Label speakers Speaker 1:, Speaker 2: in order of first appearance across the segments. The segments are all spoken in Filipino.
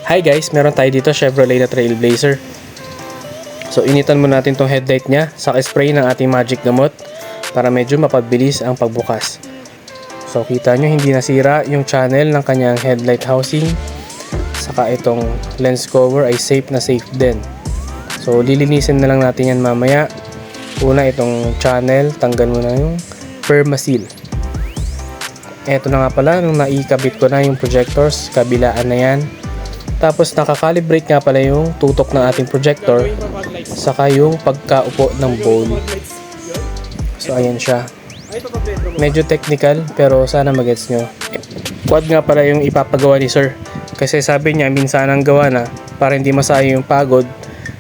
Speaker 1: Hi guys, meron tayo dito Chevrolet na Trailblazer. So initan mo natin tong headlight niya sa spray ng ating magic gamot para medyo mapabilis ang pagbukas. So kita nyo hindi nasira yung channel ng kanyang headlight housing. Saka itong lens cover ay safe na safe din. So lilinisin na lang natin yan mamaya. Una itong channel, tanggal mo na yung Permaseal. Eto na nga pala, nung naikabit ko na yung projectors, kabilaan na yan. Tapos nakakalibrate nga pala yung tutok ng ating projector saka yung pagkaupo ng bowl. So ayan siya. Medyo technical pero sana magets nyo. Quad nga pala yung ipapagawa ni sir. Kasi sabi niya minsan ang gawa na para hindi masayang yung pagod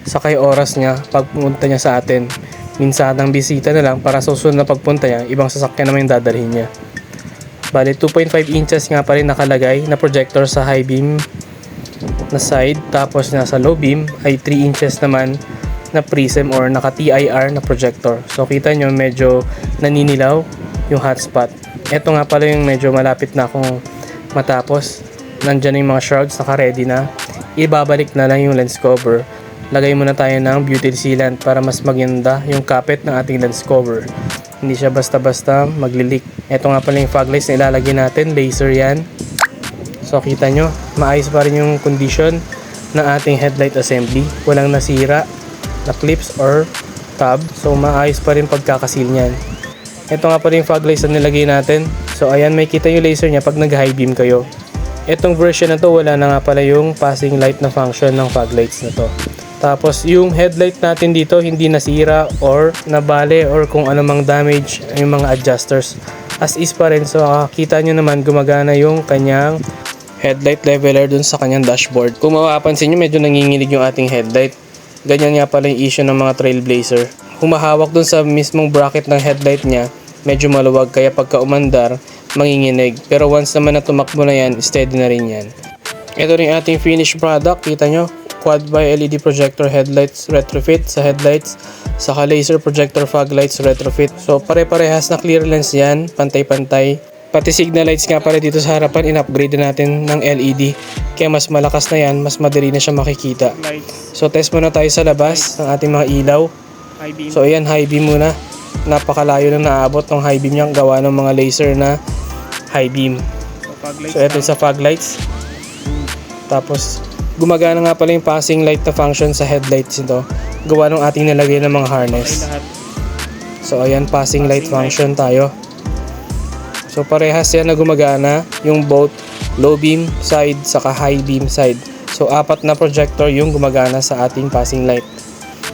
Speaker 1: saka yung oras niya pagpunta niya sa atin. Minsan ang bisita na lang para susunod na pagpunta niya, ibang sasakyan naman yung dadalhin niya. Bali 2.5 inches nga pa rin nakalagay na projector sa high beam na side, tapos nasa low beam ay 3 inches naman na prism or naka TIR na projector. So kita nyo medyo naninilaw yung hotspot. Ito nga pala yung medyo malapit na akong matapos. Nandyan yung mga shrouds naka ready na. Ibabalik na lang yung lens cover. Lagay muna tayo ng butyl sealant para mas maganda yung kapit ng ating lens cover. Hindi siya basta-basta magli-leak. Ito nga pala yung fog lights na ilalagay natin, laser yan. So kita nyo, maayos pa rin yung condition ng ating headlight assembly. Walang nasira na clips or tab. So maayos pa rin pagkakasil niyan. Ito nga pala yung fog lights na nilagay natin. So ayan, may kita yung laser niya pag nag-high beam kayo. Itong version na to, wala na nga pala yung passing light na function ng fog lights na to. Tapos yung headlight natin dito hindi nasira or nabale or kung anumang damage yung mga adjusters. As is pa rin. So kita nyo naman gumagana yung kanyang headlight leveler dun sa kanyang dashboard. Kung mapapansin nyo, medyo nanginginig yung ating headlight. Ganyan nga pala yung issue ng mga Trailblazer. Humahawak dun sa mismong bracket ng headlight niya, medyo maluwag kaya pagka umandar, manginginig. Pero once naman na tumakbo na yan, steady na rin yan. Ito rin ating finished product. Kita nyo, quad by LED projector headlights retrofit sa headlights, saka laser projector fog lights retrofit. So pare-parehas na clear lens yan, pantay-pantay. Pati signal lights nga pala dito sa harapan, in-upgrade na natin ng LED. Kaya mas malakas na yan, mas madali na siya makikita. So test muna tayo sa labas ng ating mga ilaw. So ayan, high beam muna. Napakalayo na naabot ng high beam niyang gawa ng mga laser na high beam. So ito sa fog lights. Tapos gumagana nga pala yung passing light na function sa headlights nito. Gawa ng ating nilagay ng mga harness. So ayan, passing light function tayo. So parehas yan na gumagana yung both low beam side saka high beam side. So apat na projector yung gumagana sa ating passing light.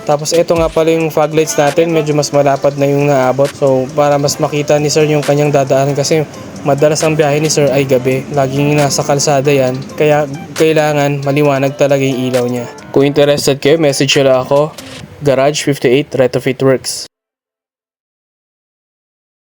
Speaker 1: Tapos ito nga pala yung fog lights natin, medyo mas malapad na yung naabot. So para mas makita ni sir yung kanyang dadaanan kasi madalas ang biyahe ni sir ay gabi. Laging nasa kalsada yan. Kaya kailangan maliwanag talaga yung ilaw niya. Kung interested kayo, message nyo lang ako. Garage 58 Retrofit Works.